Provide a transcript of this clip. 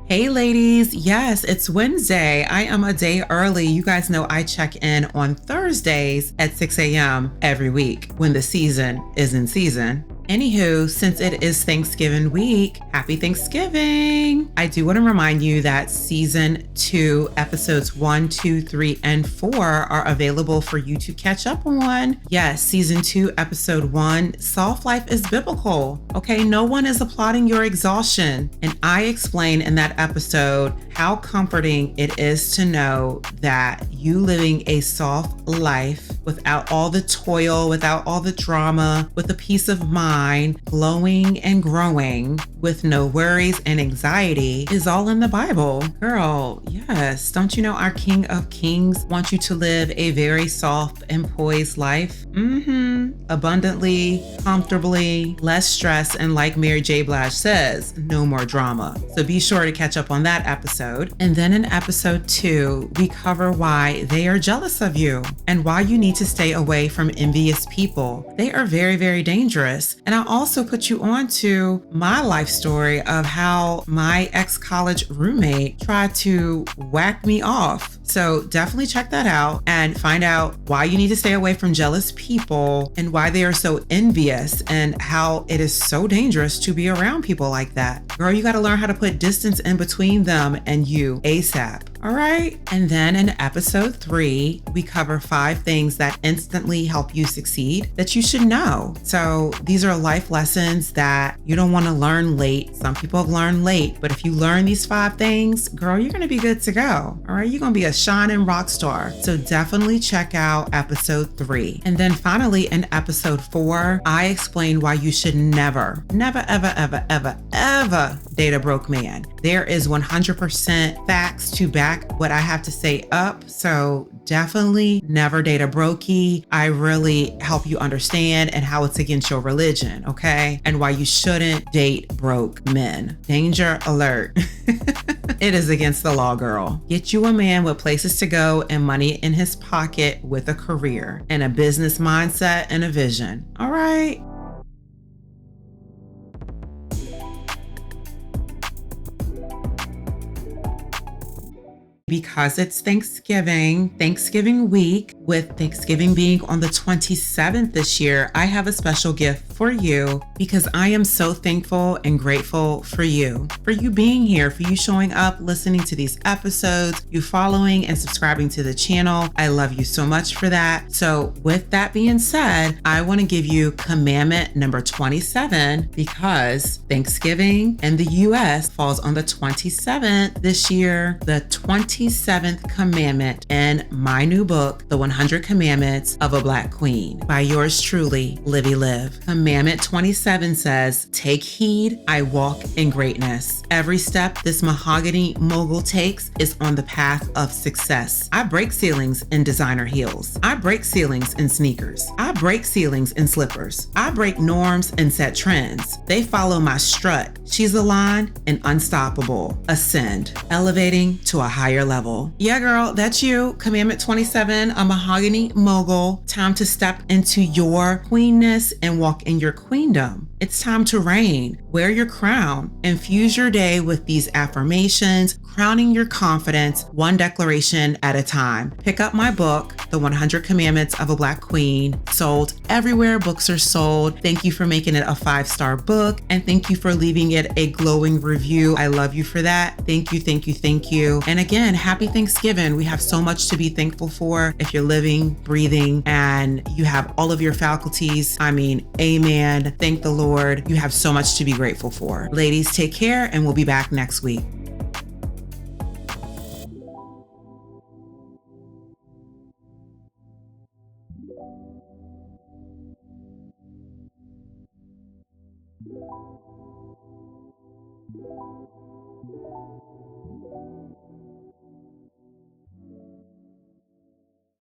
Hey ladies, yes, it's Wednesday. I am a day early. You guys know I check in on Thursdays at 6 a.m. every week when the season is in season. Anywho, since it is Thanksgiving week, happy Thanksgiving! I do want to remind you that season 2, episodes 1, 2, 3, and 4 are available for you to catch up on. Yes, season 2, episode 1, Soft Life is Biblical. Okay, no one is applauding your exhaustion. And I explain in that episode how comforting it is to know that you living a soft life without all the toil, without all the drama, with a peace of mind, glowing and growing with no worries and anxiety is all in the Bible. Girl, yes. Don't you know our King of Kings wants you to live a very soft and poised life? Abundantly, comfortably, less stress, and like Mary J. Blige says, no more drama. So be sure to catch up on that episode. And then in episode 2, we cover why they are jealous of you and why you need to stay away from envious people. They are very, very dangerous. And I also put you on to my life story of how my ex-college roommate tried to whack me off. So definitely check that out and find out why you need to stay away from jealous people and why they are so envious and how it is so dangerous to be around people like that. Girl, you got to learn how to put distance in between them and you ASAP. All right. And then in episode 3, we cover 5 things that instantly help you succeed that you should know. So these are life lessons that you don't want to learn late. Some people have learned late, but if you learn these 5 things, girl, you're going to be good to go. All right. You're going to be a shining rock star. So definitely check out episode 3. And then finally in episode 4, I explain why you should never, ever date a broke man. There is 100% facts to back what I have to say up. So definitely never date a brokey. I really help you understand and how it's against your religion, okay? And why you shouldn't date broke men. Danger alert. It is against the law, girl. Get you a man with places to go and money in his pocket with a career and a business mindset and a vision. All right. Because it's Thanksgiving week, with Thanksgiving being on the 27th this year, I have a special gift for you because I am so thankful and grateful for you being here, for you showing up, listening to these episodes, you following and subscribing to the channel. I love you so much for that. So with that being said, I want to give you commandment number 27 because Thanksgiving in the US falls on the 27th this year, the 27th commandment in my new book, The 100 Commandments of a Black Queen, by yours truly, Livy Live. Commandment 27 says, take heed, I walk in greatness. Every step this mahogany mogul takes is on the path of success. I break ceilings in designer heels. I break ceilings in sneakers. I break ceilings in slippers. I break norms and set trends. They follow my strut. She's aligned and unstoppable. Ascend, elevating to a higher level. Yeah, girl, that's you. Commandment 27, a mahogany mogul. Time to step into your queenness and walk in your queendom. It's time to reign. Wear your crown. Infuse your day with these affirmations, crowning your confidence one declaration at a time. Pick up my book, The 100 Commandments of a Black Queen, sold everywhere books are sold. Thank you for making it a 5-star book, and thank you for leaving it a glowing review. I love you for that. Thank you, thank you, thank you. And again, happy Thanksgiving. We have so much to be thankful for. If you're living, breathing, and you have all of your faculties, I mean, amen. Thank the Lord. You have so much to be grateful for. Ladies, take care, and we'll be back next week.